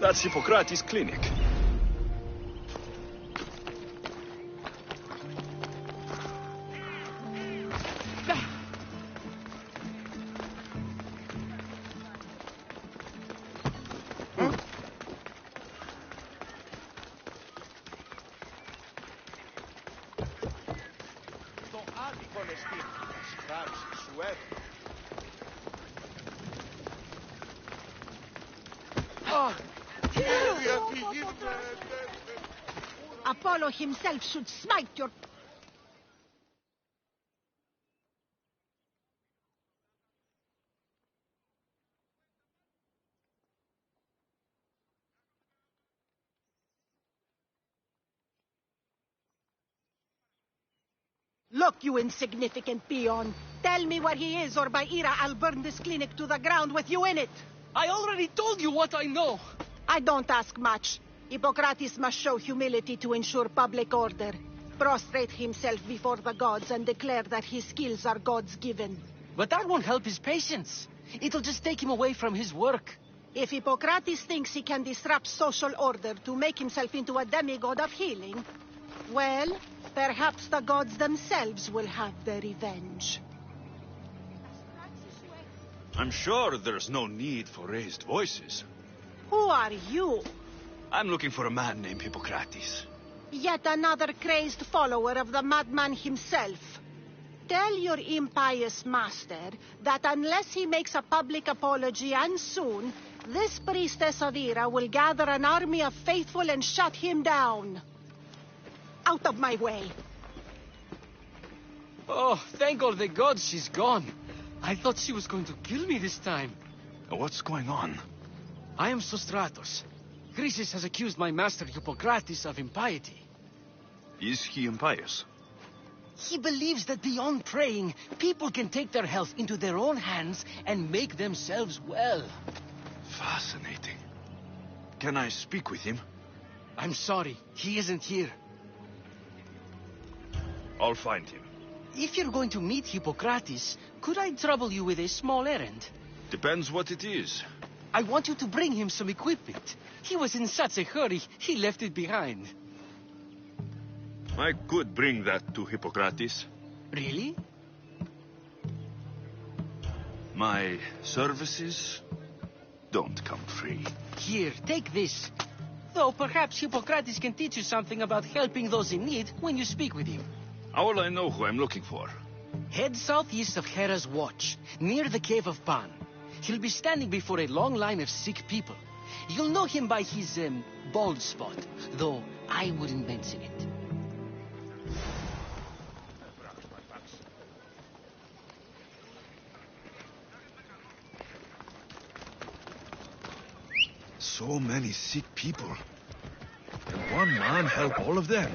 That's Hippocrates' clinic. Apollo himself should smite your... Look, you insignificant peon. Tell me where he is, or by Ira, I'll burn this clinic to the ground with you in it. I already told you what I know. I don't ask much. Hippocrates must show humility to ensure public order. Prostrate himself before the gods and declare that his skills are God's given. But that won't help his patients. It'll just take him away from his work. If Hippocrates thinks he can disrupt social order to make himself into a demigod of healing, well, perhaps the gods themselves will have their revenge. I'm sure there's no need for raised voices. Who are you? I'm looking for a man named Hippocrates. Yet another crazed follower of the madman himself. Tell your impious master that unless he makes a public apology, and soon, this priestess of Ira will gather an army of faithful and shut him down. Out of my way. Oh, thank all the gods she's gone. I thought she was going to kill me this time. What's going on? I am Sostratos. Chrysis has accused my master Hippocrates of impiety. Is he impious? He believes that beyond praying, people can take their health into their own hands and make themselves well. Fascinating. Can I speak with him? I'm sorry, he isn't here. I'll find him. If you're going to meet Hippocrates, could I trouble you with a small errand? Depends what it is. I want you to bring him some equipment. He was in such a hurry, he left it behind. I could bring that to Hippocrates. Really? My services don't come free. Here, take this. Though perhaps Hippocrates can teach you something about helping those in need when you speak with him. How will I know who I'm looking for? Head southeast of Hera's Watch, near the Cave of Pan. He'll be standing before a long line of sick people. You'll know him by his, bald spot, though I wouldn't mention it. So many sick people. Can one man help all of them?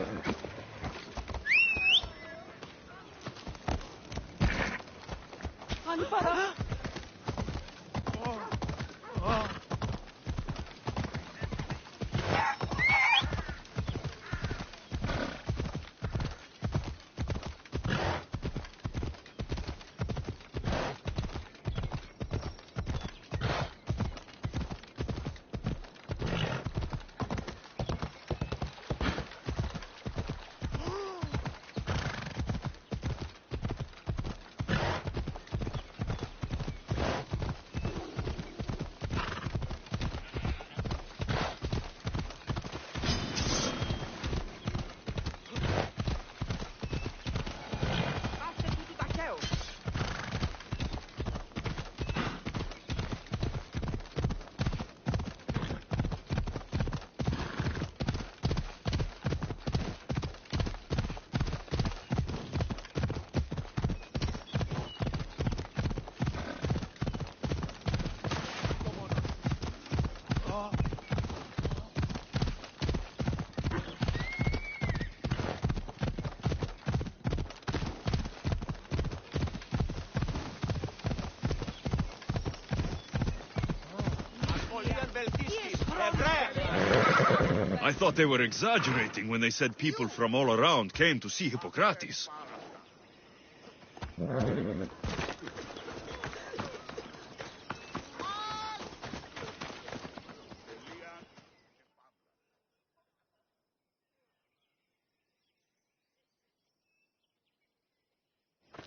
I thought they were exaggerating when they said people from all around came to see Hippocrates.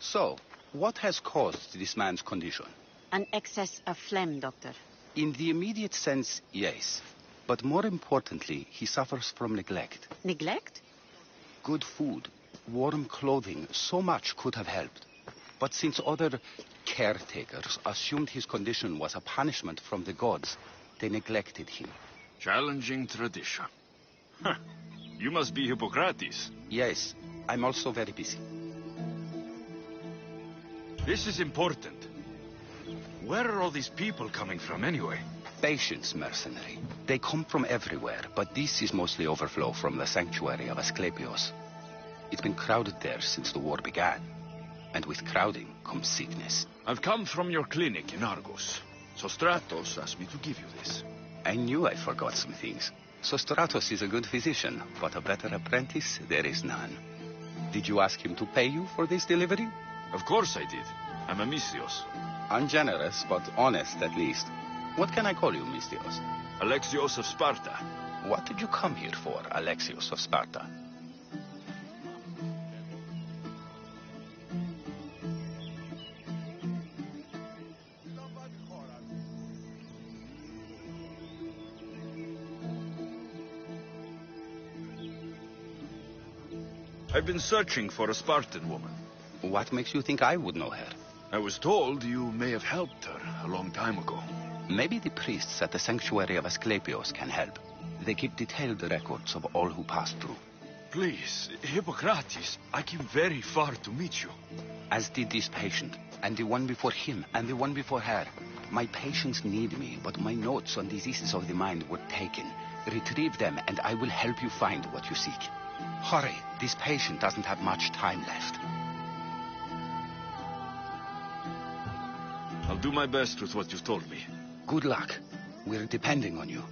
So, what has caused this man's condition? An excess of phlegm, Doctor. In the immediate sense, yes. But more importantly, he suffers from neglect. Neglect? Good food, warm clothing, so much could have helped. But since other caretakers assumed his condition was a punishment from the gods, they neglected him. Challenging tradition. Huh. You must be Hippocrates. Yes, I'm also very busy. This is important. Where are all these people coming from anyway? Patience, mercenary. They come from everywhere, but this is mostly overflow from the sanctuary of Asclepios. It's been crowded there since the war began. And with crowding comes sickness. I've come from your clinic in Argos. So Stratos asked me to give you this. I knew I forgot some things. So Stratos is a good physician, but a better apprentice there is none. Did you ask him to pay you for this delivery? Of course I did. I'm Amistios. Ungenerous, but honest at least. What can I call you, Mistios? Alexios of Sparta. What did you come here for, Alexios of Sparta? I've been searching for a Spartan woman. What makes you think I would know her? I was told you may have helped her a long time ago. Maybe the priests at the sanctuary of Asclepios can help. They keep detailed records of all who pass through. Please, Hippocrates, I came very far to meet you. As did this patient, and the one before him, and the one before her. My patients need me, but my notes on diseases of the mind were taken. Retrieve them, and I will help you find what you seek. Hurry, this patient doesn't have much time left. I'll do my best with what you've told me. Good luck. We're depending on you.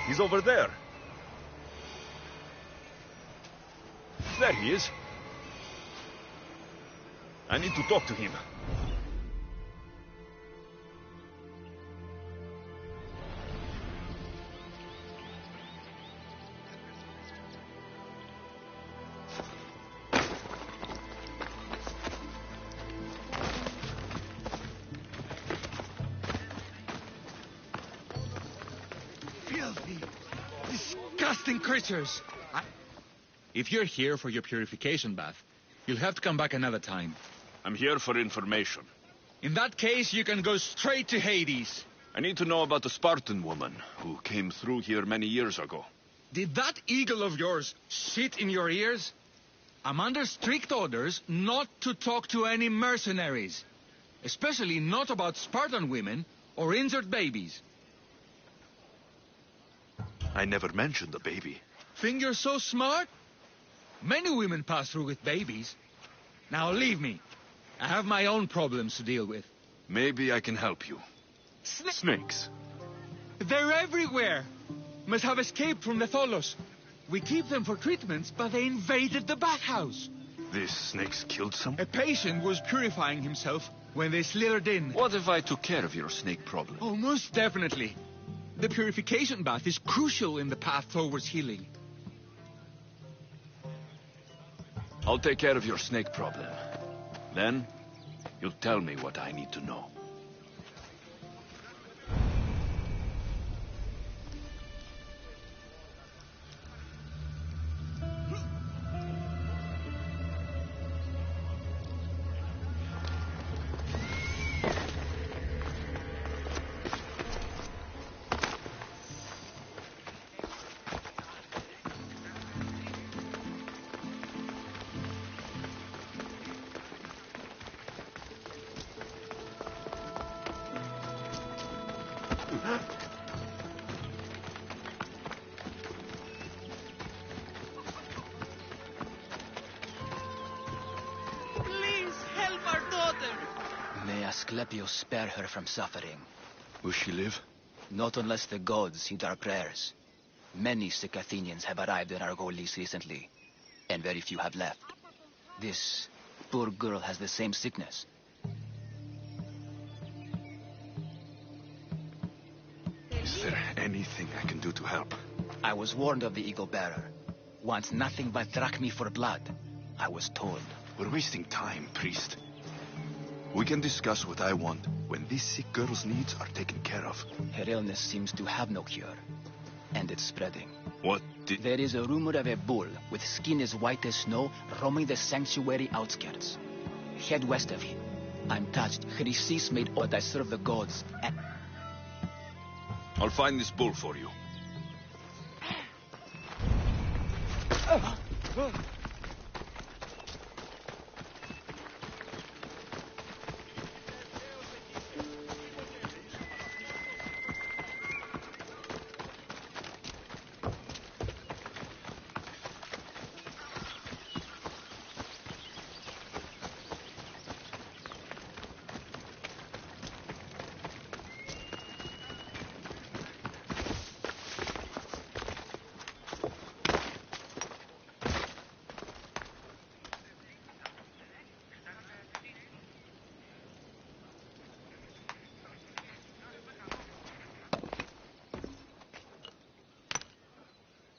He's over there. There he is. I need to talk to him. Filthy, disgusting creatures! If you're here for your purification bath, you'll have to come back another time. I'm here for information. In that case, you can go straight to Hades. I need to know about the Spartan woman who came through here many years ago. Did that eagle of yours shit in your ears? I'm under strict orders not to talk to any mercenaries. Especially not about Spartan women or injured babies. I never mentioned the baby. Think you're so smart? Many women pass through with babies. Now leave me. I have my own problems to deal with. Maybe I can help you. Snakes. They're everywhere. Must have escaped from the Tholos. We keep them for treatments, but they invaded the bathhouse. These snakes killed some? A patient was purifying himself when they slithered in. What if I took care of your snake problem? Oh, most definitely. The purification bath is crucial in the path towards healing. I'll take care of your snake problem. Then, you'll tell me what I need to know. Please help our daughter! May Asclepius spare her from suffering. Will she live? Not unless the gods heed our prayers. Many sick Athenians have arrived in our Argolis recently, and very few have left. This poor girl has the same sickness. Is there anything I can do to help? I was warned of the Eagle Bearer. Wants nothing but drachmi for blood. I was told. We're wasting time, priest. We can discuss what I want when this sick girl's needs are taken care of. Her illness seems to have no cure, and it's spreading. What did... There is a rumor of a bull with skin as white as snow roaming the sanctuary outskirts. Head west of him. I'm touched. Chrysis made oath I serve the gods, and... I'll find this bull for you.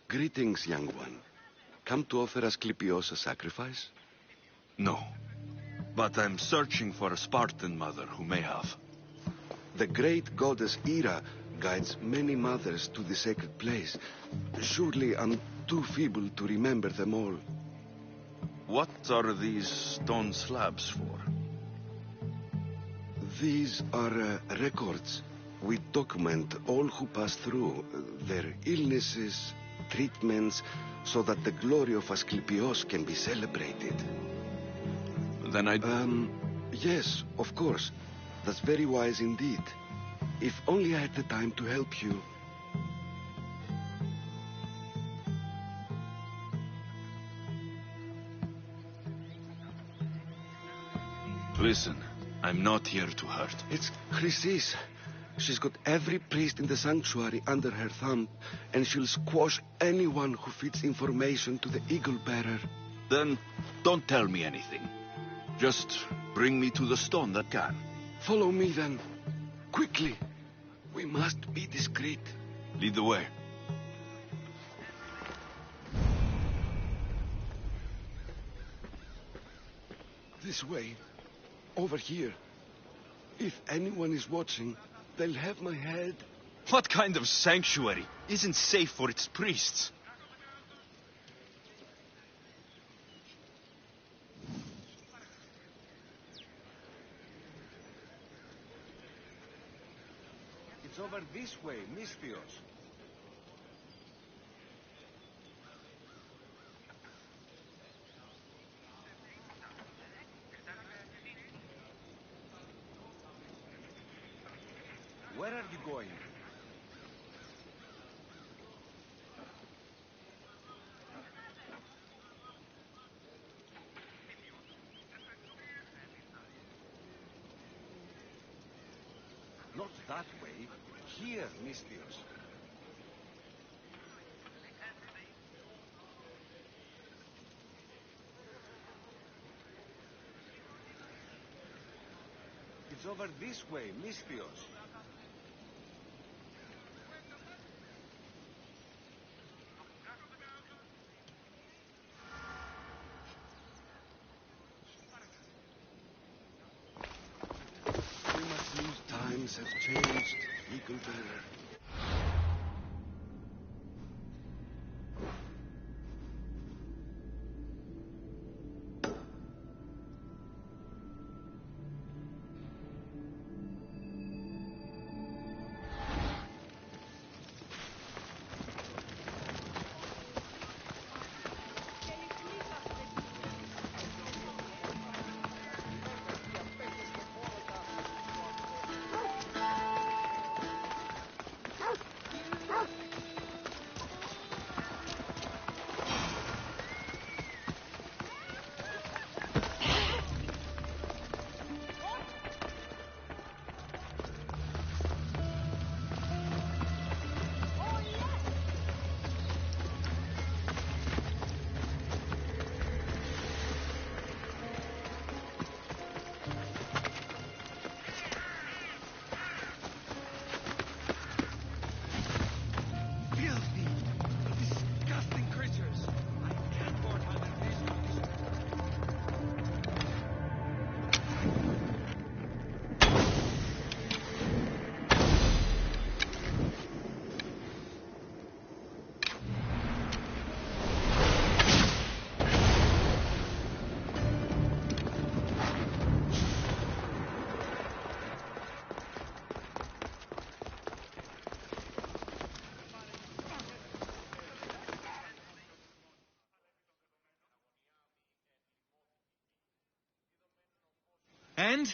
Greetings, young one. Come to offer Asclepios a sacrifice? No. But I'm searching for a Spartan mother who may have. The great goddess Hera guides many mothers to the sacred place. Surely I'm too feeble to remember them all. What are these stone slabs for? These are records. We document all who pass through, their illnesses, treatments, so that the glory of Asclepios can be celebrated. Then I... Yes, of course. That's very wise indeed. If only I had the time to help you. Listen, I'm not here to hurt. It's Chrysis. She's got every priest in the sanctuary under her thumb, and she'll squash anyone who feeds information to the Eagle Bearer. Then don't tell me anything. Just bring me to the stone that can. Follow me then. Quickly. We must be discreet. Lead the way. This way. Over here. If anyone is watching, they'll have my head. What kind of sanctuary isn't safe for its priests? It's over this way, Misthios. Where are you going? Not that way. Here, Misthios. It's over this way, Misthios. Times have changed, Eagle Bearer. And?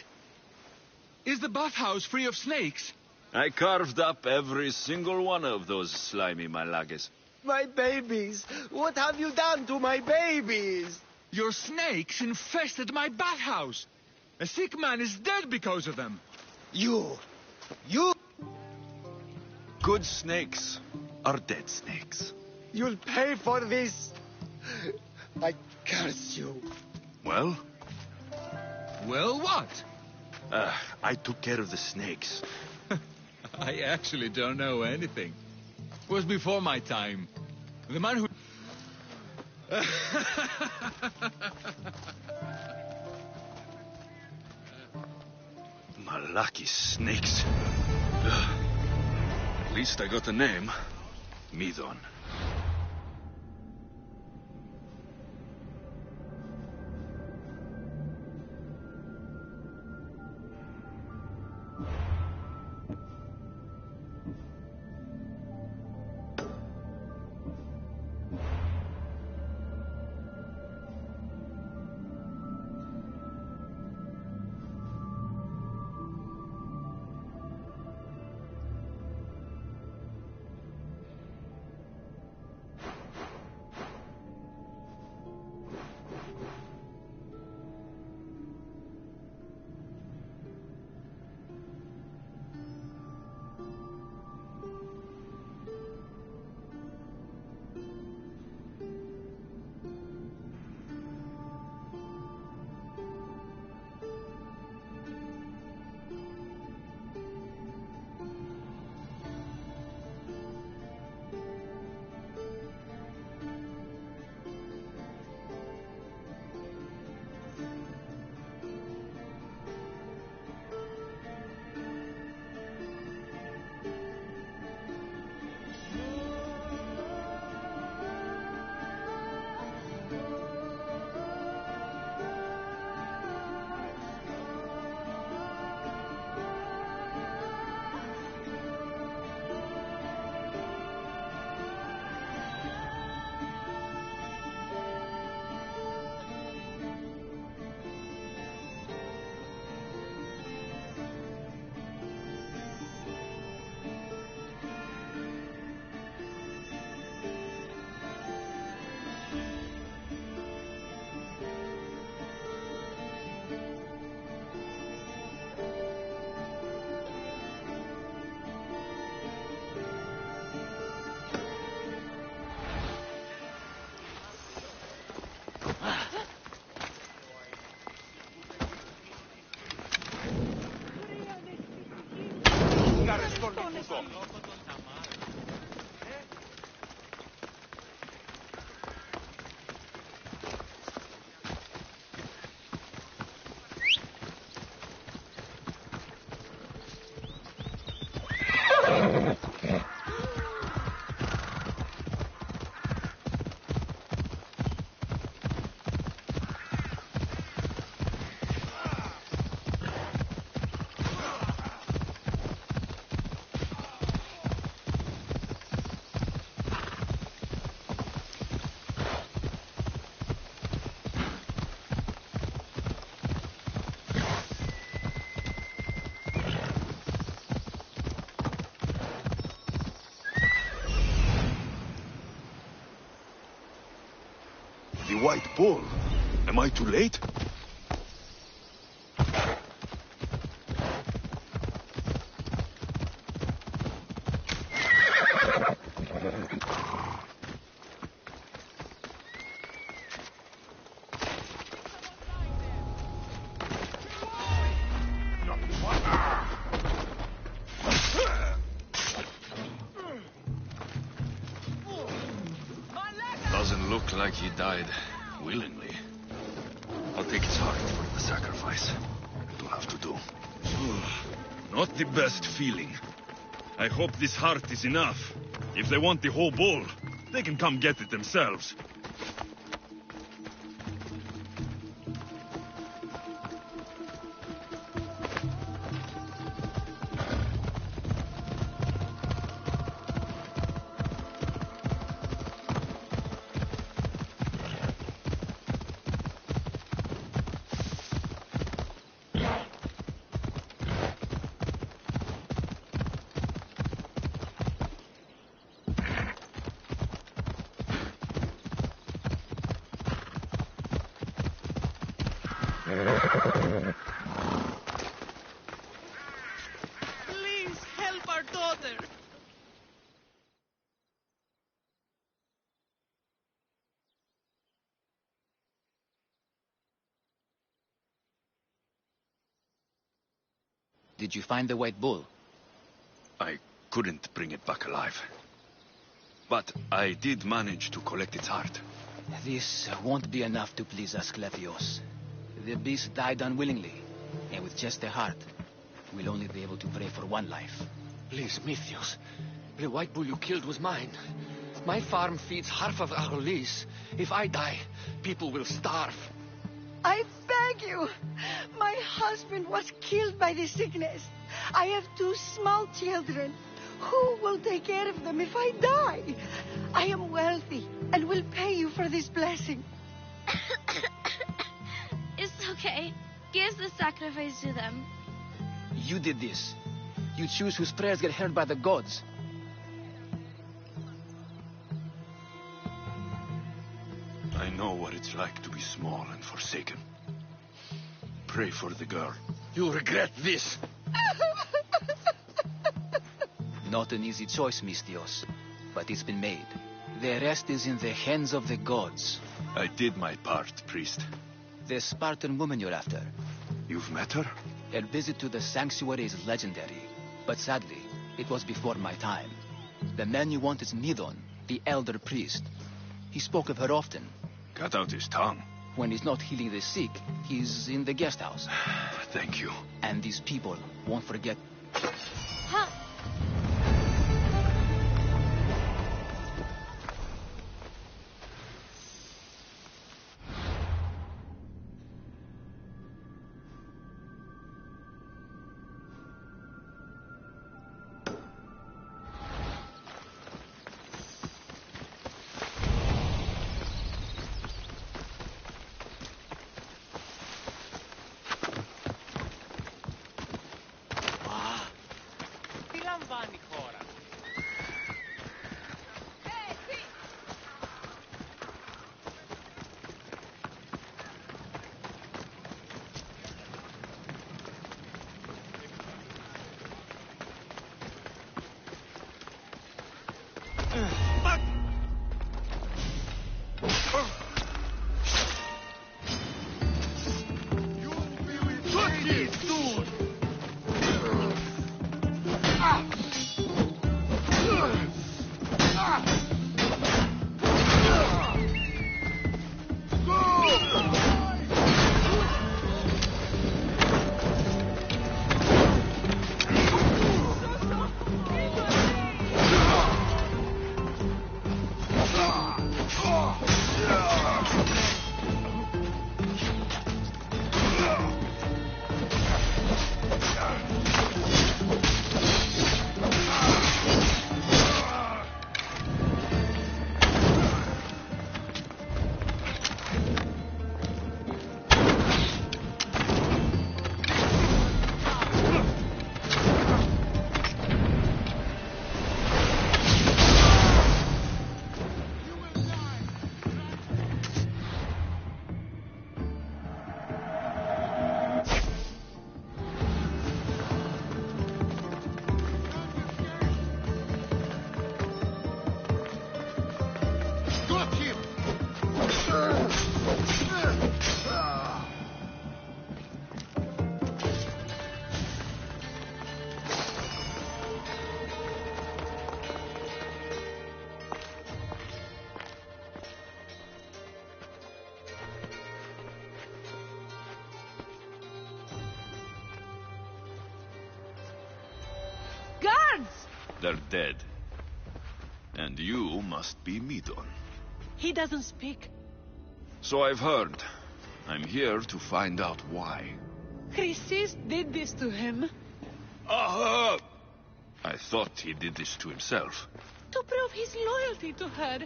Is the bathhouse free of snakes? I carved up every single one of those slimy malagas. My babies! What have you done to my babies? Your snakes infested my bathhouse. A sick man is dead because of them. You! Good snakes are dead snakes. You'll pay for this! I curse you. Well? Well, what? I took care of the snakes. I actually don't know anything. It was before my time. The man who... Malaki snakes. At least I got a name. Midon. Amico. The White Bull. Am I too late? Doesn't look like he died willingly. I'll take his heart for the sacrifice. It'll have to do. Not the best feeling. I hope this heart is enough. If they want the whole bull, they can come get it themselves. Please help our daughter. Did you find the White Bull? I couldn't bring it back alive. But I did manage to collect its heart. This won't be enough to please Asclepios. The beast died unwillingly, and with just a heart, we'll only be able to pray for one life. Please, Mythios. The White Bull you killed was mine. My farm feeds half of Arolis. If I die, people will starve. I beg you. My husband was killed by the sickness. I have 2 small children. Who will take care of them if I die? I am wealthy and will pay you for this blessing. It's okay. Give the sacrifice to them. You did this. You choose whose prayers get heard by the gods. I know what it's like to be small and forsaken. Pray for the girl. You'll regret this. Not an easy choice, Mystios, but it's been made. The rest is in the hands of the gods. I did my part, priest. The Spartan woman you're after. You've met her? Her visit to the sanctuary is legendary, but sadly, it was before my time. The man you want is Nidon, the elder priest. He spoke of her often. Cut out his tongue. When he's not healing the sick, he's in the guest house. Thank you. And these people won't forget. Huh. They're dead. And you must be Midon. He doesn't speak. So I've heard. I'm here to find out why. Chrysis did this to him. I thought he did this to himself. To prove his loyalty to her.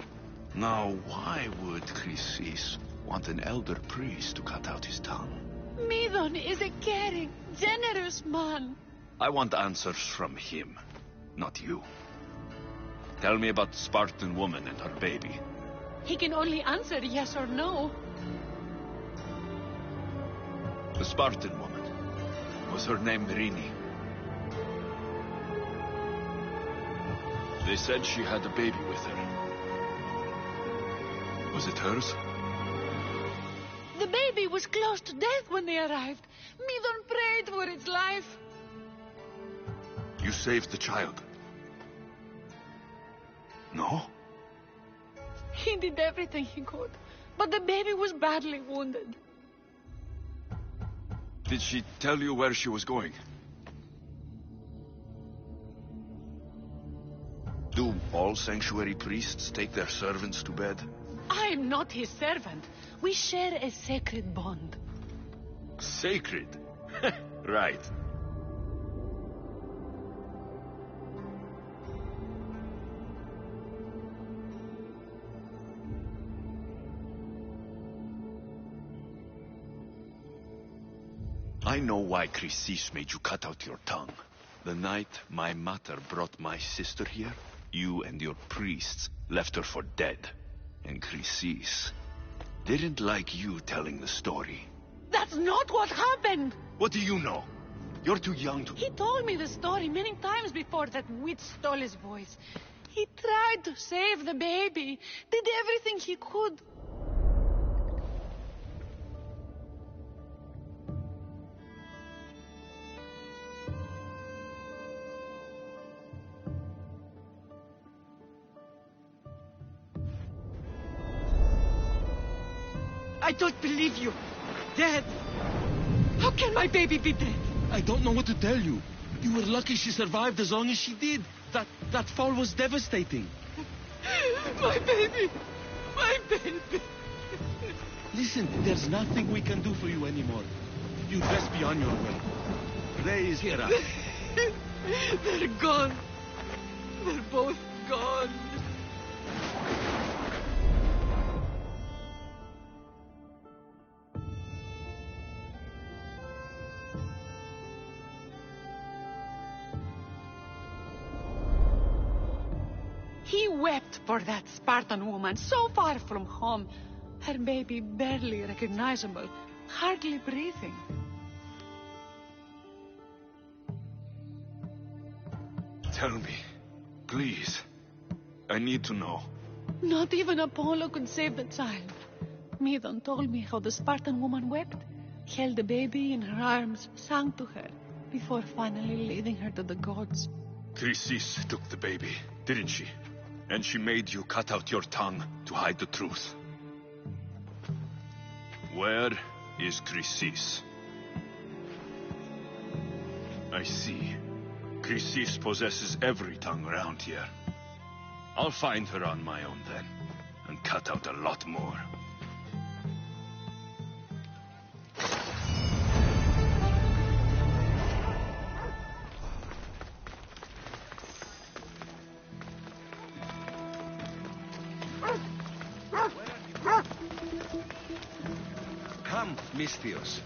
Now, why would Chrysis want an elder priest to cut out his tongue? Midon is a caring, generous man. I want answers from him, not you. Tell me about the Spartan woman and her baby. He can only answer yes or no. The Spartan woman. Was her name Rini? They said she had a baby with her. Was it hers? The baby was close to death when they arrived. Midon prayed for its life. You saved the child. No? He did everything he could, but the baby was badly wounded. Did she tell you where she was going? Do all sanctuary priests take their servants to bed? I am not his servant. We share a sacred bond. Sacred? Right. I know why Chrysis made you cut out your tongue. The night my mater brought my sister here, you and your priests left her for dead. And Chrysis didn't like you telling the story. That's not what happened! What do you know? You're too young to... He told me the story many times before that witch stole his voice. He tried to save the baby, did everything he could. I don't believe you. Dead. How can my baby be dead? I don't know what to tell you. You were lucky she survived as long as she did. That fall was devastating. My baby. My baby. Listen, there's nothing we can do for you anymore. You'd best be on your way. Praise Hera. They're gone. They're both gone. He wept for that Spartan woman, so far from home. Her baby barely recognizable, hardly breathing. Tell me, please. I need to know. Not even Apollo could save the child. Midon told me how the Spartan woman wept, held the baby in her arms, sang to her, before finally leading her to the gods. Chrysis took the baby, didn't she? And she made you cut out your tongue to hide the truth. Where is Chrysis? I see. Chrysis possesses every tongue around here. I'll find her on my own then, and cut out a lot more. Come, Misthios.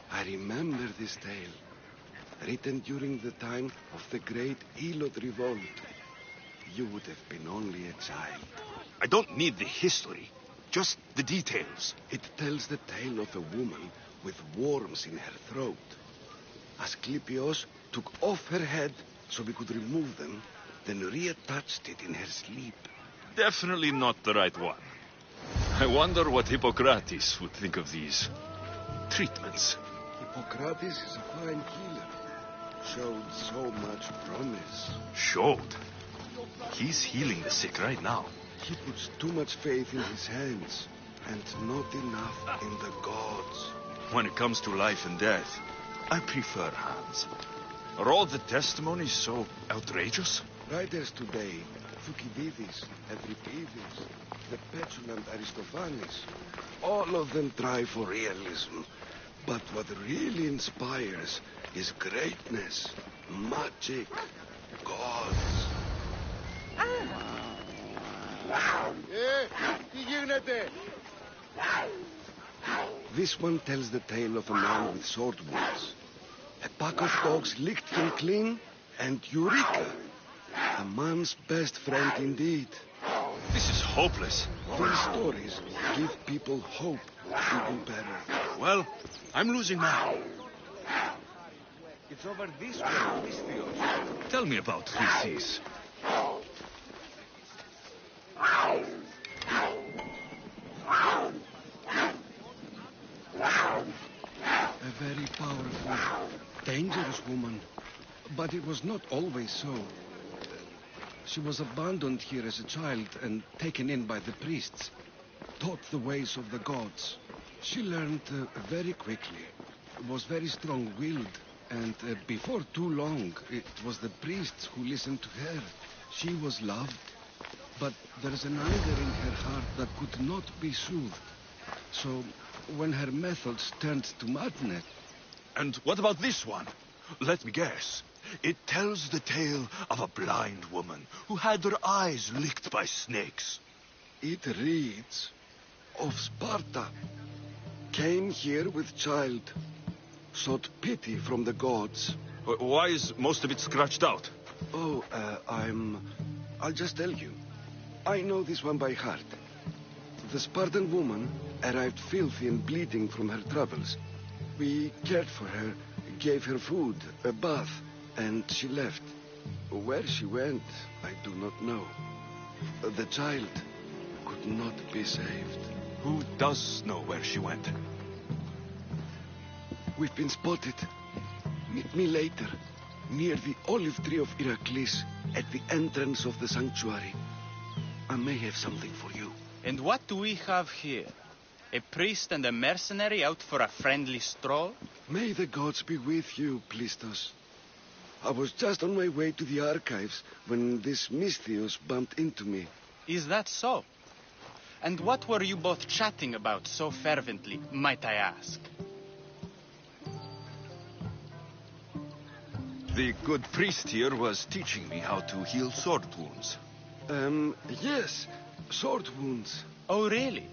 I remember this tale, written during the time of the great Elot revolt. You would have been only a child. I don't need the history, just the details. It tells the tale of a woman with worms in her throat. Asclepios took off her head so we could remove them, then reattached it in her sleep. Definitely not the right one. I wonder what Hippocrates would think of these treatments. Hippocrates is a fine healer. Showed so much promise. Showed? He's healing the sick right now. He puts too much faith in his hands, and not enough in the gods. When it comes to life and death, I prefer hands. Are all the testimonies so outrageous? Writers today, Thucydides, Euripides, the petulant Aristophanes, all of them try for realism. But what really inspires is greatness, magic, gods. This one tells the tale of a man with sword wounds. A pack of dogs licked him clean, and Eureka! A man's best friend indeed. This is hopeless. These stories give people hope to do better. Well, I'm losing my... It's over this way, Misthios. Tell me about Theseus. A very powerful, dangerous woman. But it was not always so. She was abandoned here as a child and taken in by the priests. Taught the ways of the gods. She learned very quickly. Was very strong-willed. And before too long, it was the priests who listened to her. She was loved. But there is an anger in her heart that could not be soothed. So, when her methods turned to madness... And what about this one? Let me guess. It tells the tale of a blind woman who had her eyes licked by snakes. It reads of Sparta. Came here with child. Sought pity from the gods. Why is most of it scratched out? Oh, I'll just tell you. I know this one by heart. The Spartan woman arrived filthy and bleeding from her travels. We cared for her, gave her food, a bath, and she left. Where she went, I do not know. The child could not be saved. Who does know where she went? We've been spotted. Meet me later, near the olive tree of Heracles, at the entrance of the sanctuary. I may have something for you. And what do we have here? A priest and a mercenary out for a friendly stroll? May the gods be with you, Plistos. I was just on my way to the archives when this Misthios bumped into me. Is that so? And what were you both chatting about so fervently, might I ask? The good priest here was teaching me how to heal sword wounds. Yes, sword wounds. Oh, really?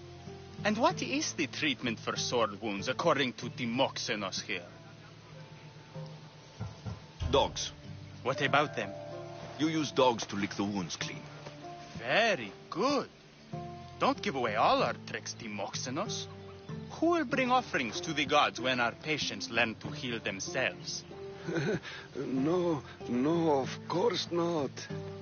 And what is the treatment for sword wounds, according to Timoxenos here? Dogs. What about them? You use dogs to lick the wounds clean. Very good. Don't give away all our tricks, Timoxenos. Who will bring offerings to the gods when our patients learn to heal themselves? No, of course not.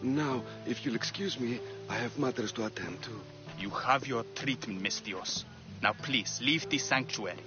Now, if you'll excuse me, I have matters to attend to. You have your treatment, Misthios. Now please, leave the sanctuary.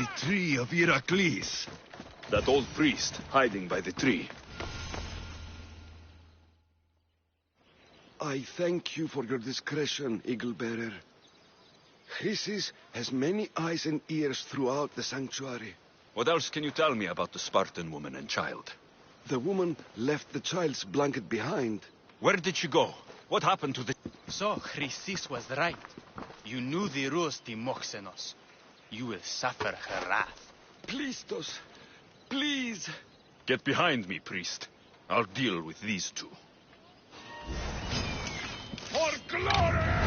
The tree of Heracles. That old priest hiding by the tree. I thank you for your discretion, Eagle-bearer. Chrysis has many eyes and ears throughout the sanctuary. What else can you tell me about the Spartan woman and child? The woman left the child's blanket behind. Where did she go? What happened to the... So Chrysis was right. You knew the rules, Timoxenos. You will suffer her wrath. Plistos, please. Get behind me, priest. I'll deal with these two. For glory!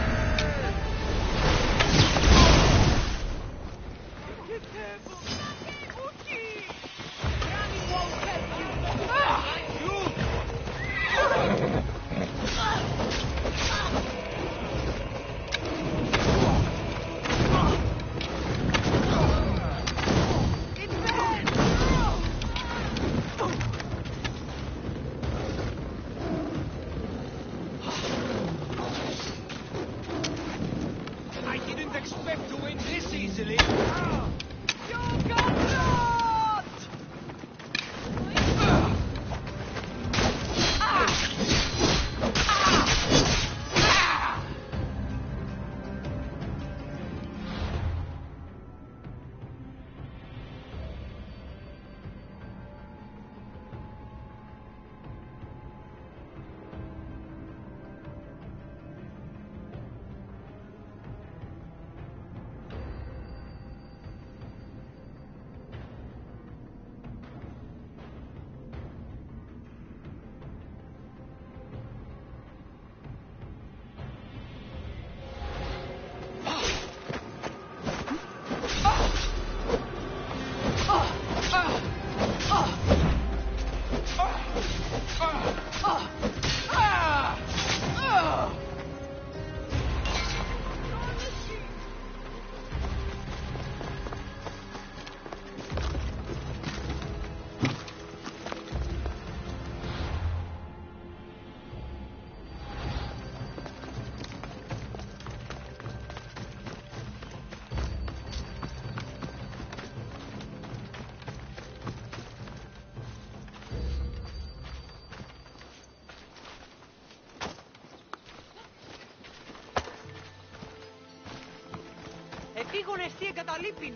Επίγον εστί εγκαταλείπειν.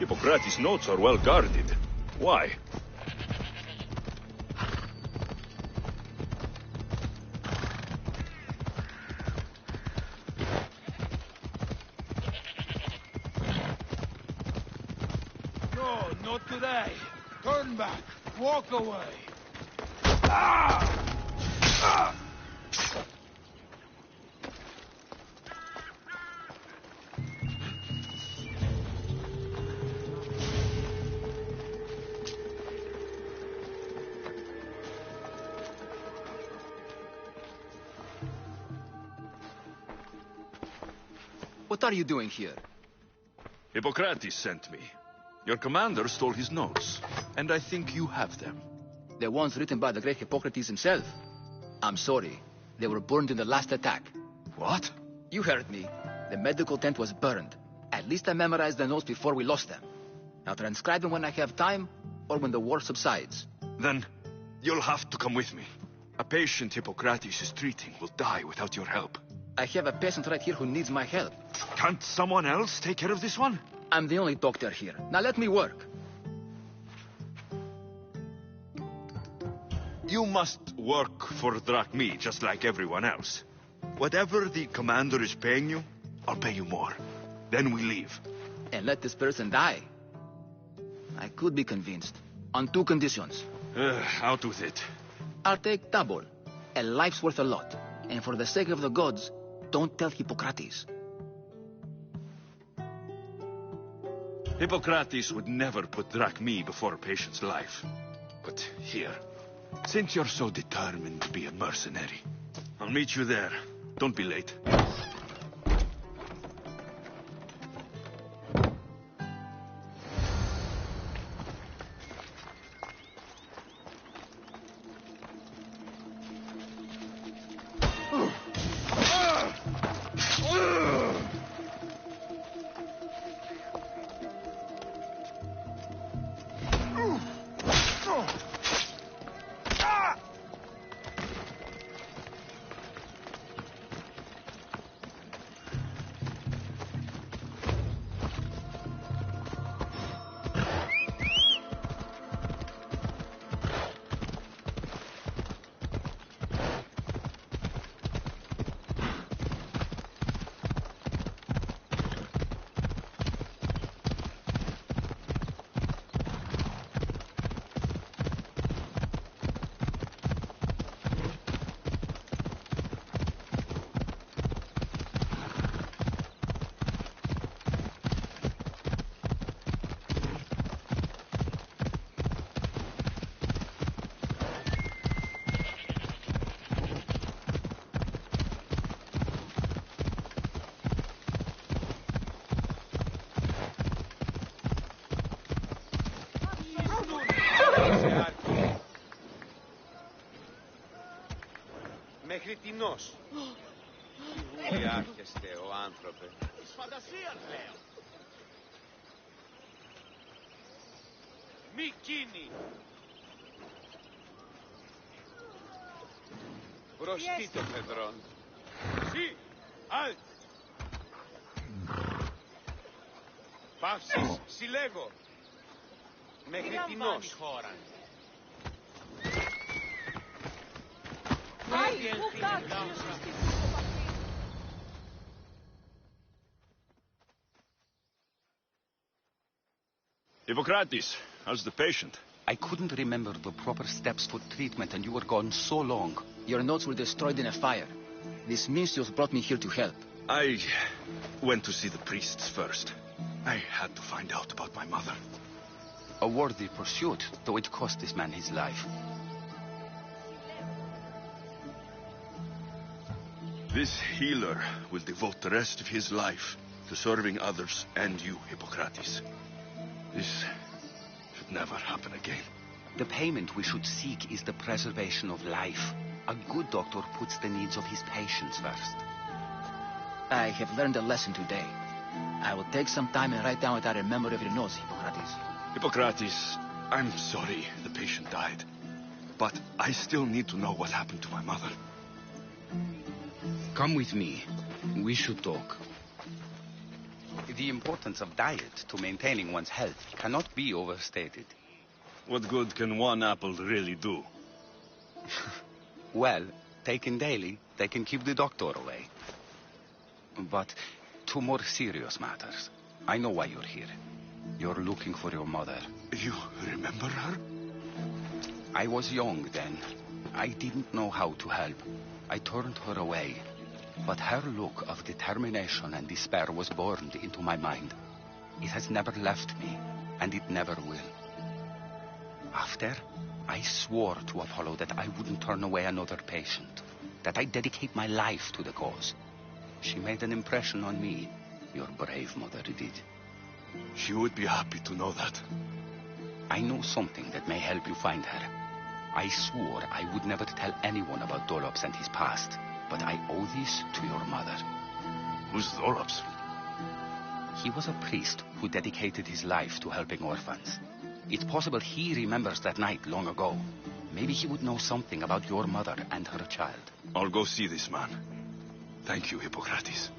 Hippocrates' notes are well guarded. Why? No, not today. Turn back. Walk away. Ah! Ah! What are you doing here? Hippocrates sent me. Your commander stole his notes, and I think you have them. The ones written by the great Hippocrates himself. I'm sorry. They were burned in the last attack. What? You heard me. The medical tent was burned. At least I memorized the notes before we lost them. I'll transcribe them when I have time, or when the war subsides. Then, you'll have to come with me. A patient Hippocrates is treating will die without your help. I have a patient right here who needs my help. Can't someone else take care of this one? I'm the only doctor here. Now let me work. You must work for Drachmi, just like everyone else. Whatever the commander is paying you, I'll pay you more. Then we leave. And let this person die. I could be convinced. On two conditions. Out with it. I'll take double. A life's worth a lot. And for the sake of the gods, don't tell Hippocrates. Hippocrates would never put Drachmi before a patient's life. But here, since you're so determined to be a mercenary, I'll meet you there. Don't be late. Μέχρι τινός. Πού άρχεστε, ο άνθρωπε. Της φαντασίας, λέω. Μη κίνη. Μπροστί το φεδρόν. Σι, αλτ. Παύσεις, συλλέγω. Μέχρι τινός. Hippocrates, how's the patient? I couldn't remember the proper steps for treatment, and you were gone so long. Your notes were destroyed in a fire. These minstrels brought me here to help. I went to see the priests first. I had to find out about my mother. A worthy pursuit, though it cost this man his life. This healer will devote the rest of his life to serving others and you, Hippocrates. This should never happen again. The payment we should seek is the preservation of life. A good doctor puts the needs of his patients first. I have learned a lesson today. I will take some time and write down what I remember of your notes, Hippocrates. Hippocrates, I'm sorry the patient died. But I still need to know what happened to my mother. Come with me. We should talk. The importance of diet to maintaining one's health cannot be overstated. What good can one apple really do? Well, taken daily, they can keep the doctor away. But to more serious matters. I know why you're here. You're looking for your mother. You remember her? I was young then. I didn't know how to help. I turned her away. But her look of determination and despair was burned into my mind. It has never left me, and it never will. After, I swore to Apollo that I wouldn't turn away another patient, that I'd dedicate my life to the cause. She made an impression on me. Your brave mother did. She would be happy to know that. I know something that may help you find her. I swore I would never tell anyone about Dolops and his past, but I owe this to your mother. Who's Dolops? He was a priest who dedicated his life to helping orphans. It's possible he remembers that night long ago. Maybe he would know something about your mother and her child. I'll go see this man. Thank you, Hippocrates.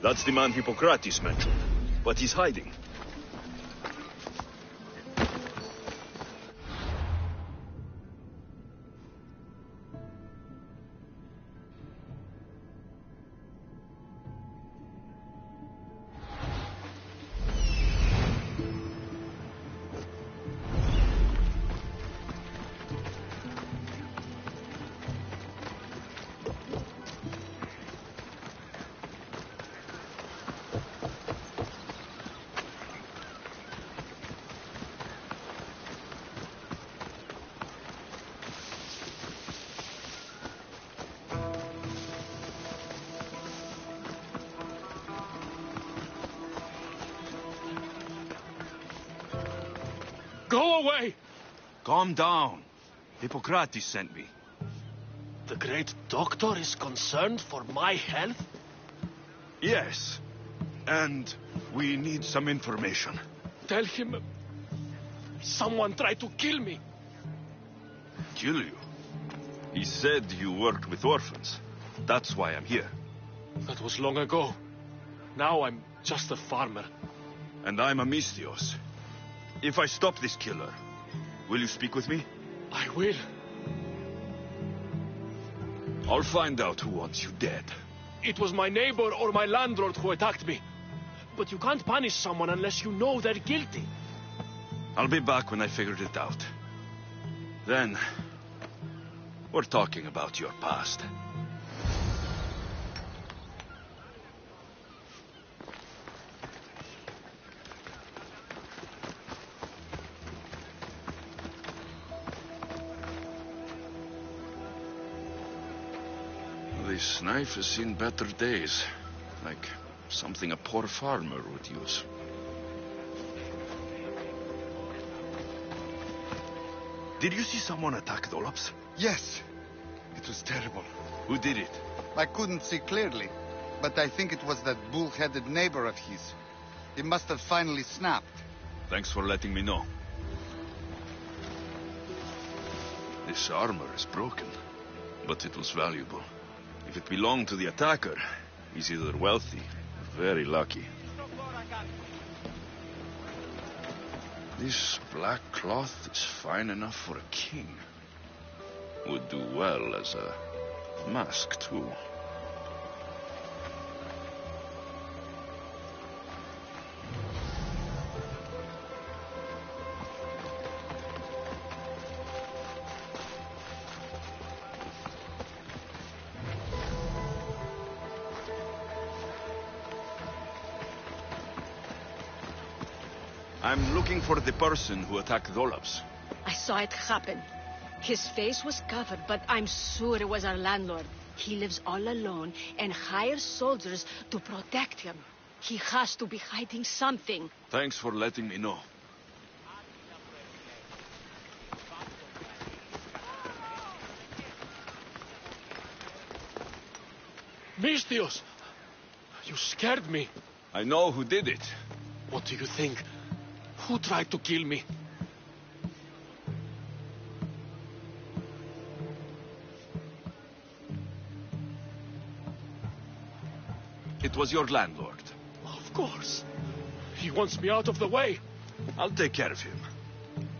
That's the man Hippocrates mentioned. But he's hiding. Go away! Calm down. Hippocrates sent me. The great doctor is concerned for my health? Yes. And we need some information. Tell him... someone tried to kill me. Kill you? He said you worked with orphans. That's why I'm here. That was long ago. Now I'm just a farmer. And I'm Amistios. If I stop this killer, will you speak with me? I will. I'll find out who wants you dead. It was my neighbor or my landlord who attacked me. But you can't punish someone unless you know they're guilty. I'll be back when I figured it out. Then, we're talking about your past. This knife has seen better days. Like something a poor farmer would use. Did you see someone attack Dolops? Yes. It was terrible. Who did it? I couldn't see clearly, but I think it was that bull-headed neighbor of his. He must have finally snapped. Thanks for letting me know. This armor is broken, but it was valuable. If it belonged to the attacker, he's either wealthy or very lucky. This black cloth is fine enough for a king. Would do well as a mask, too. I'm looking for the person who attacked Dolops. I saw it happen. His face was covered, but I'm sure it was our landlord. He lives all alone and hires soldiers to protect him. He has to be hiding something. Thanks for letting me know. Mistios! You scared me. I know who did it. What do you think? Who tried to kill me? It was your landlord. Of course. He wants me out of the way. I'll take care of him.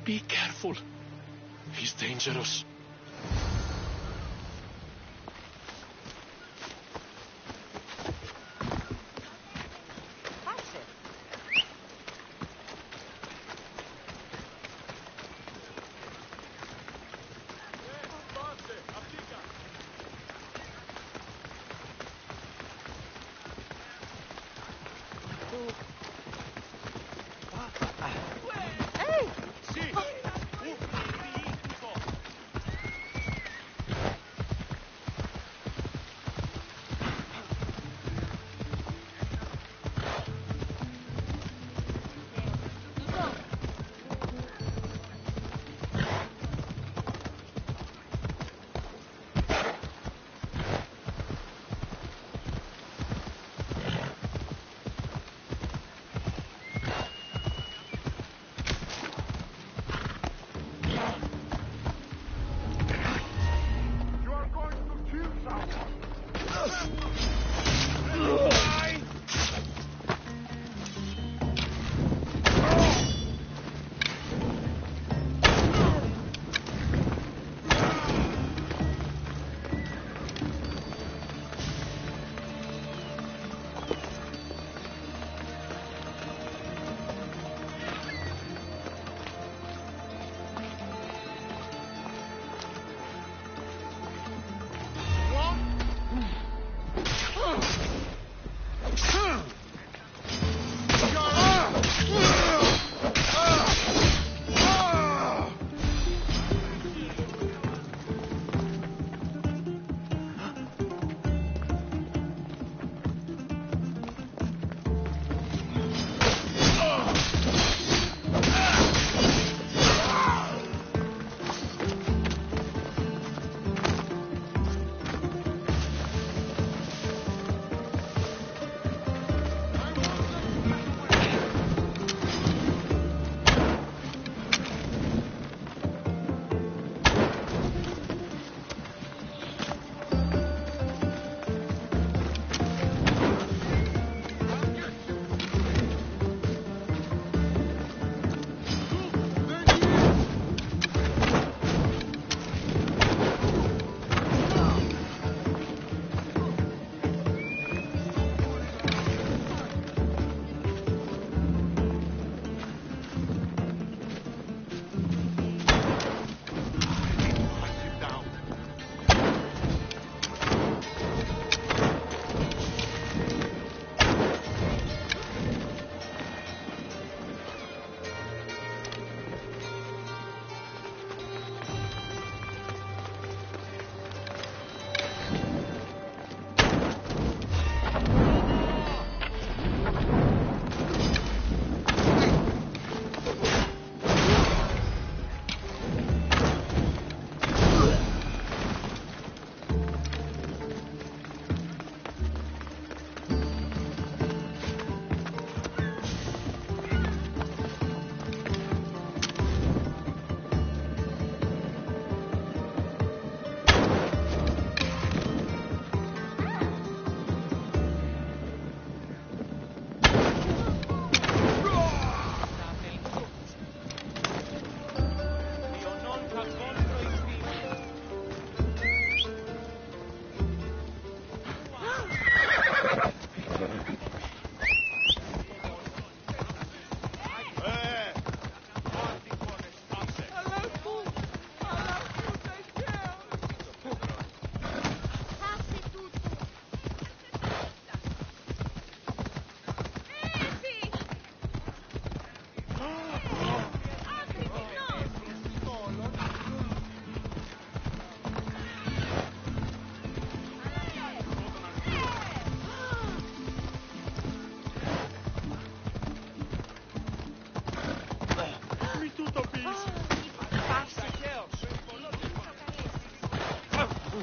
Be careful. He's dangerous.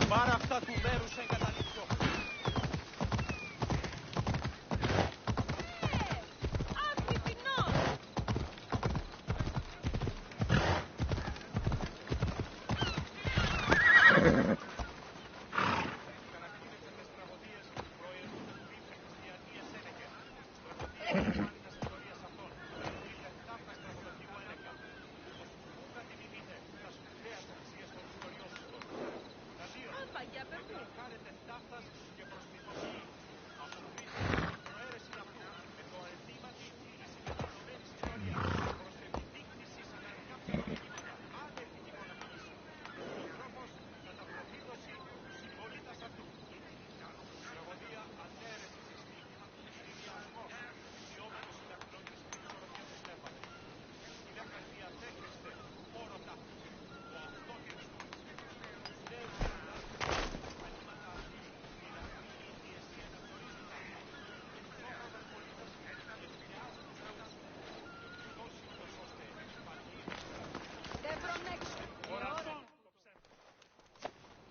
Πάρε αυτά του μέρους εγκαταλείψω.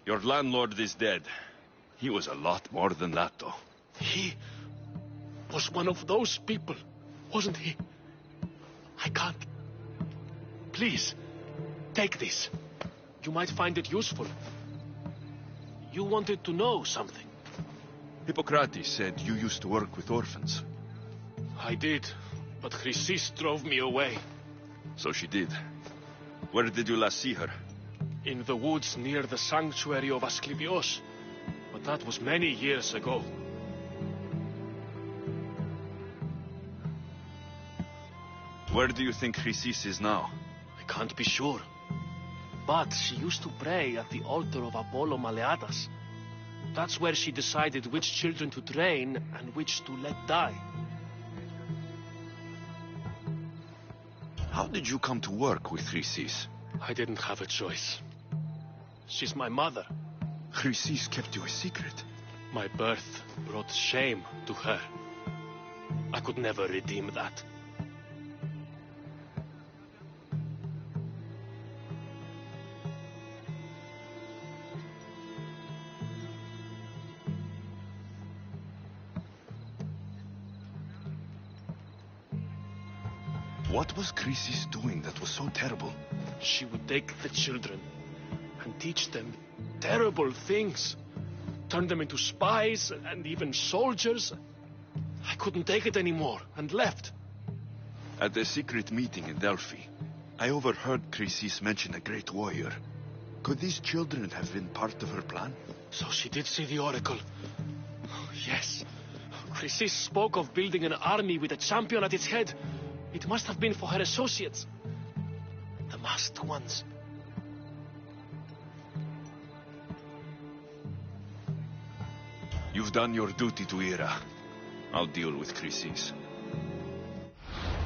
Your landlord is dead. He was a lot more than that, though. He was one of those people, wasn't he? I can't. Please, take this. You might find it useful. You wanted to know something. Hippocrates said you used to work with orphans. I did, but Chrysis drove me away. So she did. Where did you last see her? In the woods near the sanctuary of Asklepios. But that was many years ago. Where do you think Chrysis is now? I can't be sure. But she used to pray at the altar of Apollo Maleatas. That's where she decided which children to train and which to let die. How did you come to work with Chrysis? I didn't have a choice. She's my mother. Chrysis kept you a secret. My birth brought shame to her. I could never redeem that. What was Chrysis doing that was so terrible? She would take the children and teach them terrible things. Turn them into spies and even soldiers. I couldn't take it anymore and left. At a secret meeting in Delphi, I overheard Chrysis mention a great warrior. Could these children have been part of her plan? So she did see the oracle. Yes. Chrysis spoke of building an army with a champion at its head. It must have been for her associates. The masked ones. You've done your duty to Ira. I'll deal with Chrysis.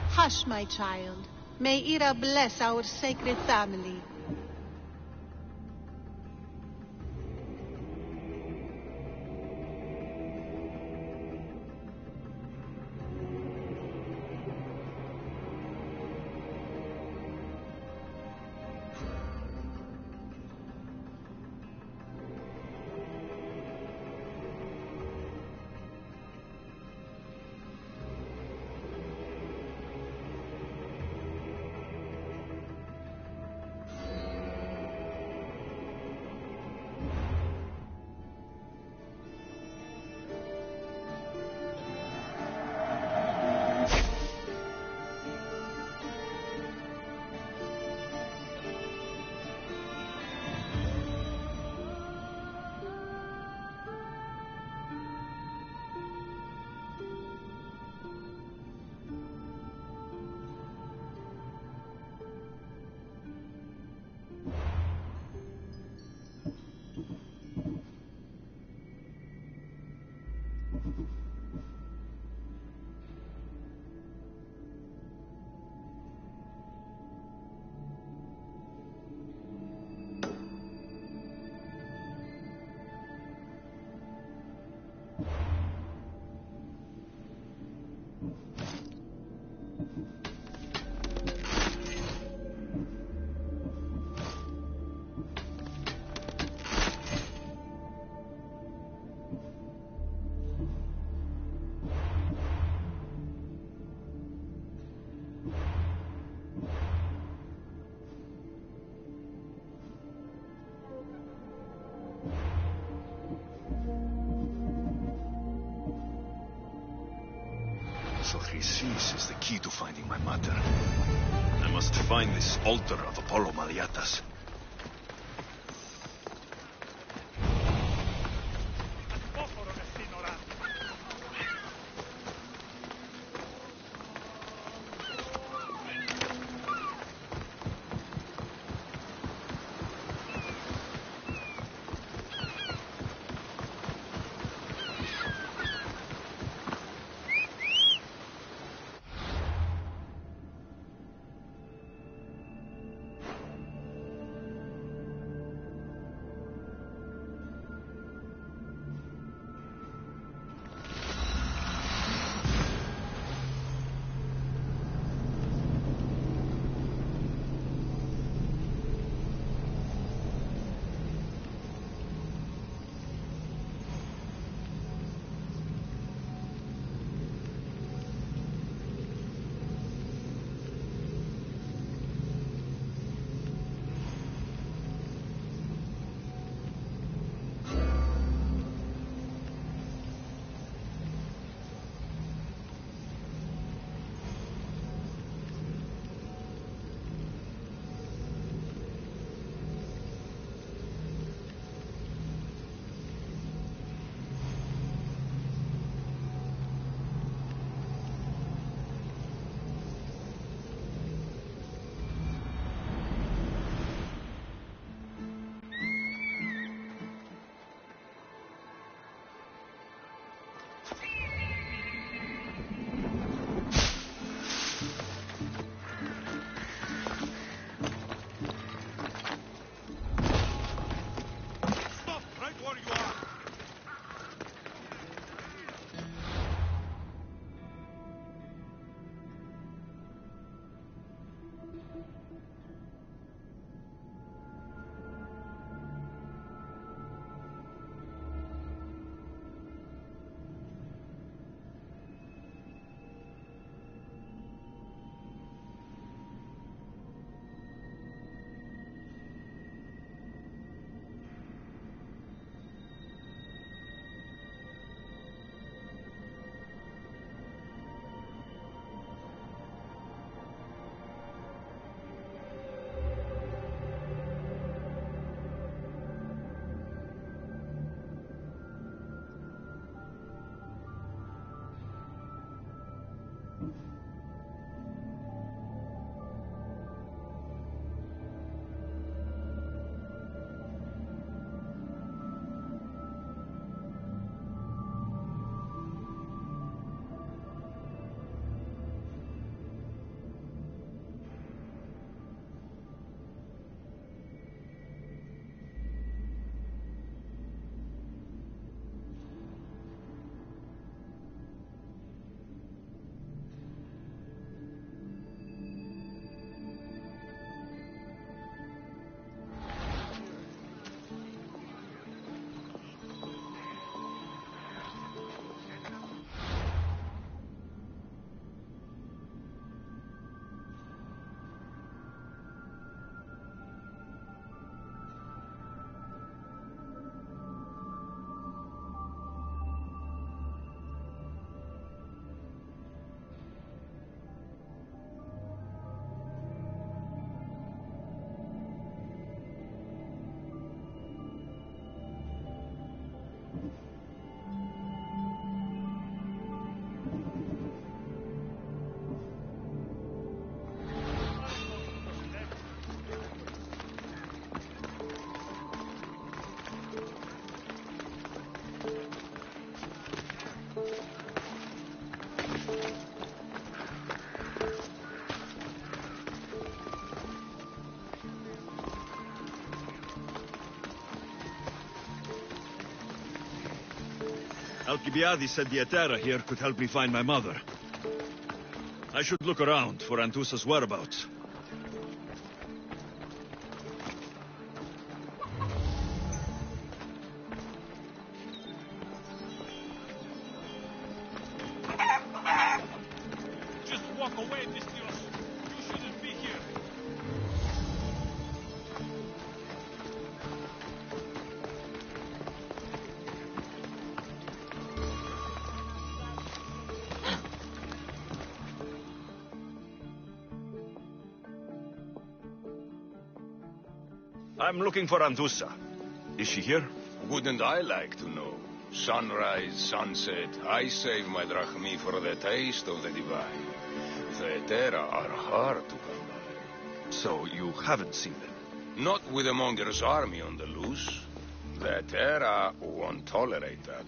Hush, my child. May Ira bless our sacred family. Assasin is the key to finding my mother. I must find this altar of Apollo Maliatas. Alcibiades said the Etera here could help me find my mother. I should look around for Antusa's whereabouts. Just walk away, Mistios. You shouldn't be here. I'm looking for Anthusa. Is she here? Wouldn't I like to know? Sunrise, sunset, I save my drachmi for the taste of the divine. The Terra are hard to come by. So you haven't seen them? Not with the Monger's army on the loose. The Terra won't tolerate that.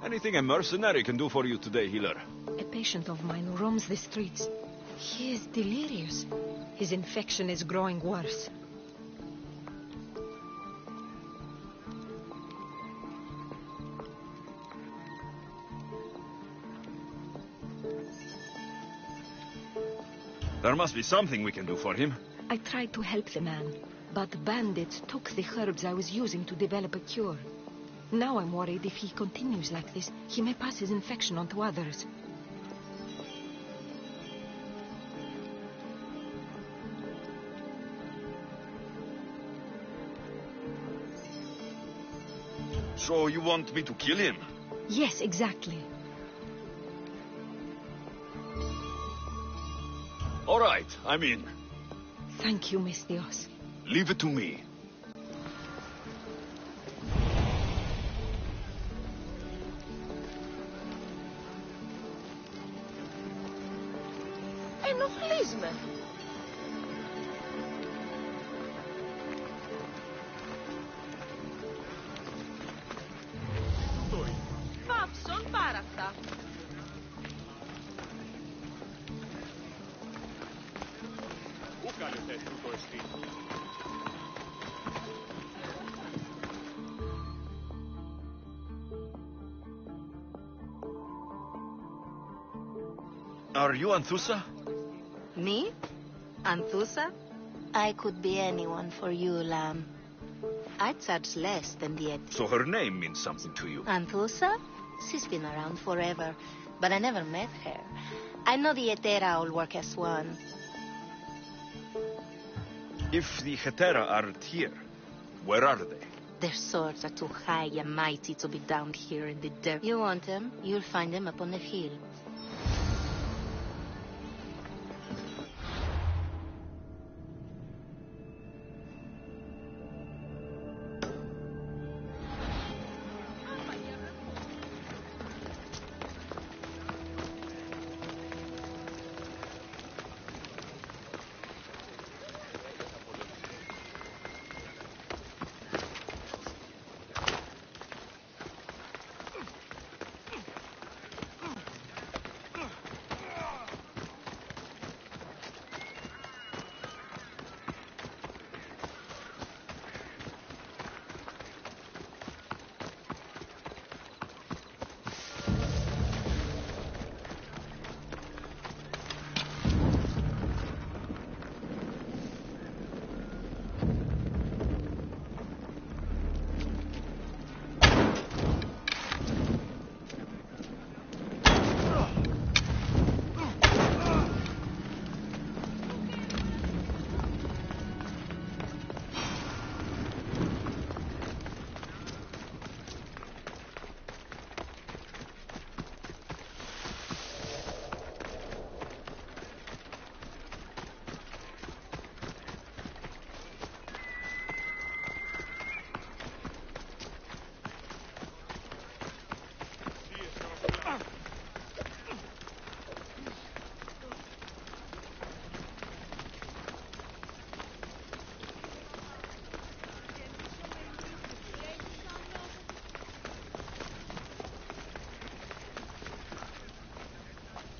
Anything a mercenary can do for you today, healer? A patient of mine roams the streets. He is delirious. His infection is growing worse. There must be something we can do for him. I tried to help the man, but bandits took the herbs I was using to develop a cure. Now I'm worried if he continues like this, he may pass his infection on to others. So you want me to kill him? Yes, exactly. All right, I'm in. Thank you, Miss Dios. Leave it to me. Ενοχλείς με. Πάψον πάρα αυτά. Πού κάνετε τούτο εστί? Are you Anthusa? Me? Anthusa? I could be anyone for you, lamb. I charge less than the Eti. So her name means something to you. Anthusa? She's been around forever, but I never met her. I know the Etera all work as one. If the Hetera aren't here, where are they? Their swords are too high and mighty to be down here in the dirt. You want them, you'll find them up on the hill.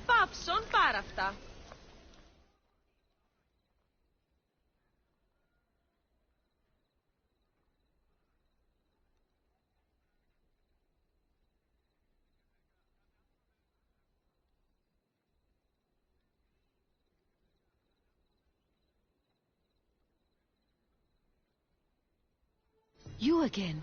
Πάψον πάρα αυτά. You again.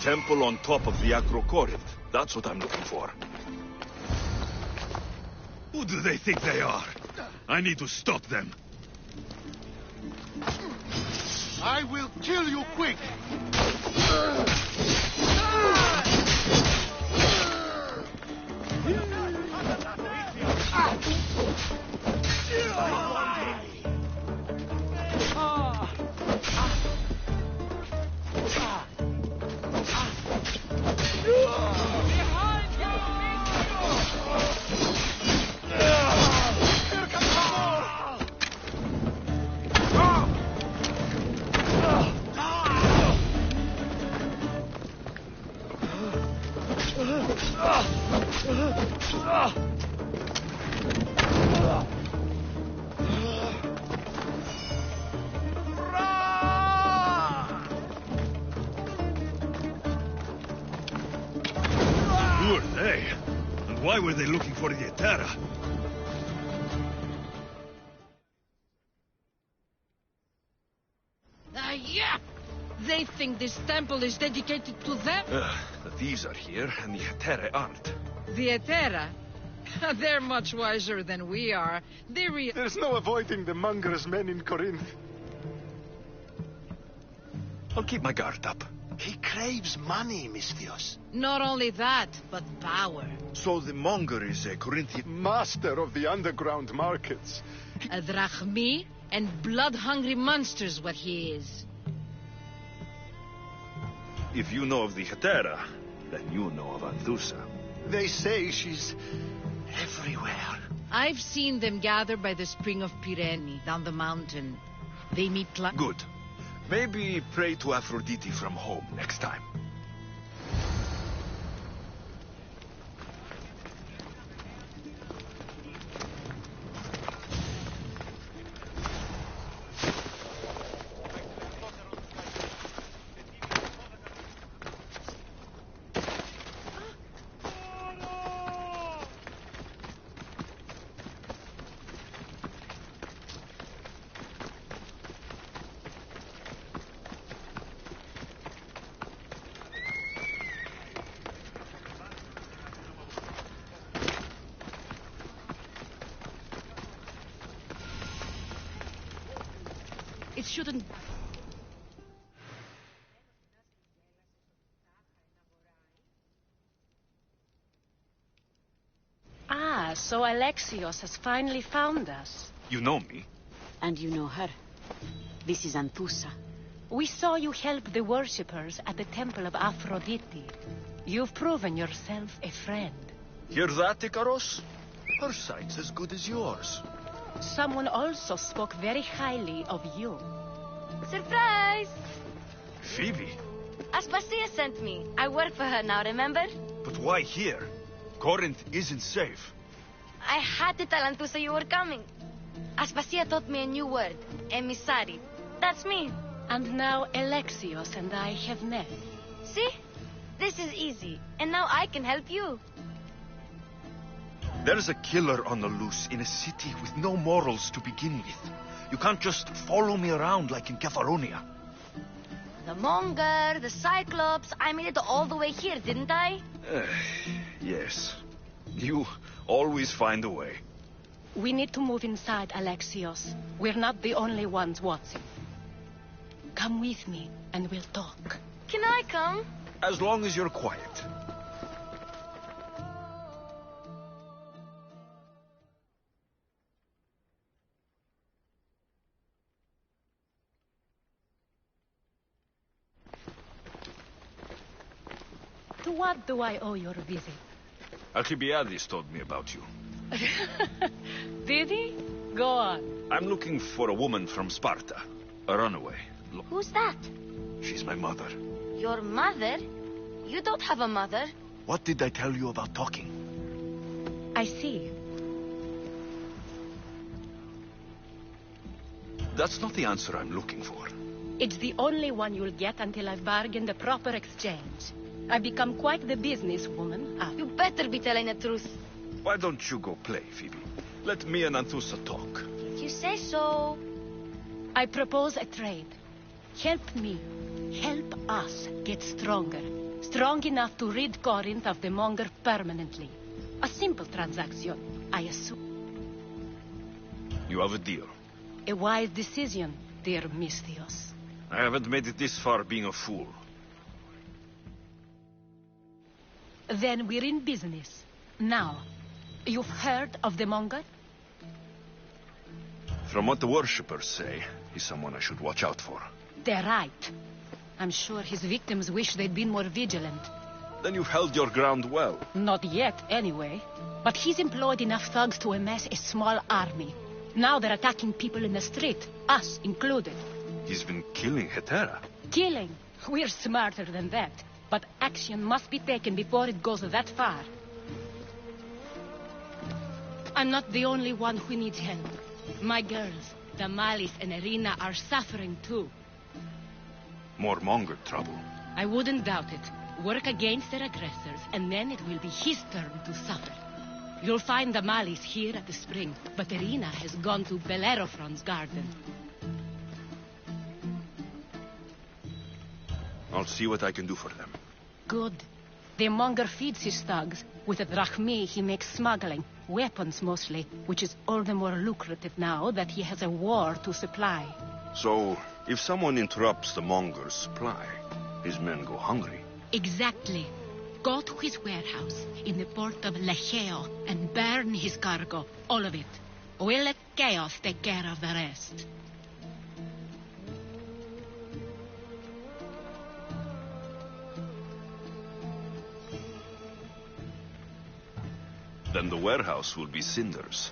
temple on top of the Acrocorinth. That's what I'm looking for. Who do they think they are? I need to stop them. I will kill you quick! Who are they? And why were they looking for the Etera? Yeah! They think this temple is dedicated to them? The thieves are here, and the Etera aren't. The Etera? They're much wiser than we are. There's no avoiding the monger's men in Corinth. I'll keep my guard up. He craves money, Misthios. Not only that, but power. So the monger is a Corinthian... Master of the underground markets. A drachmi and blood-hungry monster's what he is. If you know of the Hetera, then you know of Anthusa. They say she's everywhere. I've seen them gather by the spring of Pirene, down the mountain. They meet Good. Maybe pray to Aphrodite from home next time. It shouldn't... Ah, so Alexios has finally found us. You know me? And you know her. This is Anthusa. We saw you help the worshippers at the temple of Aphrodite. You've proven yourself a friend. Hear that, Ikaros? Her sight's as good as yours. Someone also spoke very highly of you. Surprise! Phoebe? Aspasia sent me. I work for her now, remember? But why here? Corinth isn't safe. I had to tell Anthusa you were coming. Aspasia taught me a new word. Emissary. That's me. And now Alexios and I have met. See? This is easy. And now I can help you. There's a killer on the loose in a city with no morals to begin with. You can't just follow me around like in Capharonia. The monger, the cyclops. I made it all the way here, didn't I? Yes. You always find a way. We need to move inside, Alexios. We're not the only ones watching. Come with me, and we'll talk. Can I come? As long as you're quiet. To what do I owe your visit? Alcibiades told me about you. Did he? Go on. I'm looking for a woman from Sparta. A runaway. Who's that? She's my mother. Your mother? You don't have a mother. What did I tell you about talking? I see. That's not the answer I'm looking for. It's the only one you'll get until I've bargained the proper exchange. I've become quite the businesswoman. You better be telling the truth. Why don't you go play, Phoebe? Let me and Anthusa talk. If you say so. I propose a trade. Help me. Help us get stronger. Strong enough to rid Corinth of the Monger permanently. A simple transaction, I assume. You have a deal. A wise decision, dear Misthios. I haven't made it this far being a fool. Then we're in business. Now, you've heard of the Monger? From what the worshippers say, he's someone I should watch out for. They're right. I'm sure his victims wish they'd been more vigilant. Then you've held your ground well. Not yet, anyway. But he's employed enough thugs to amass a small army. Now they're attacking people in the street, us included. He's been killing Hetera. Killing? We're smarter than that. But action must be taken before it goes that far. I'm not the only one who needs help. My girls, Damalis and Irina, are suffering too. More Monger trouble. I wouldn't doubt it. Work against their aggressors, and then it will be his turn to suffer. You'll find Damalis here at the spring, but Irina has gone to Bellerophon's garden. I'll see what I can do for them. Good. The Monger feeds his thugs. With a drachmi, he makes smuggling. Weapons, mostly, which is all the more lucrative now that he has a war to supply. So, if someone interrupts the Monger's supply, his men go hungry. Exactly. Go to his warehouse in the port of Lecheo and burn his cargo, all of it. We'll let chaos take care of the rest. Then the warehouse will be cinders.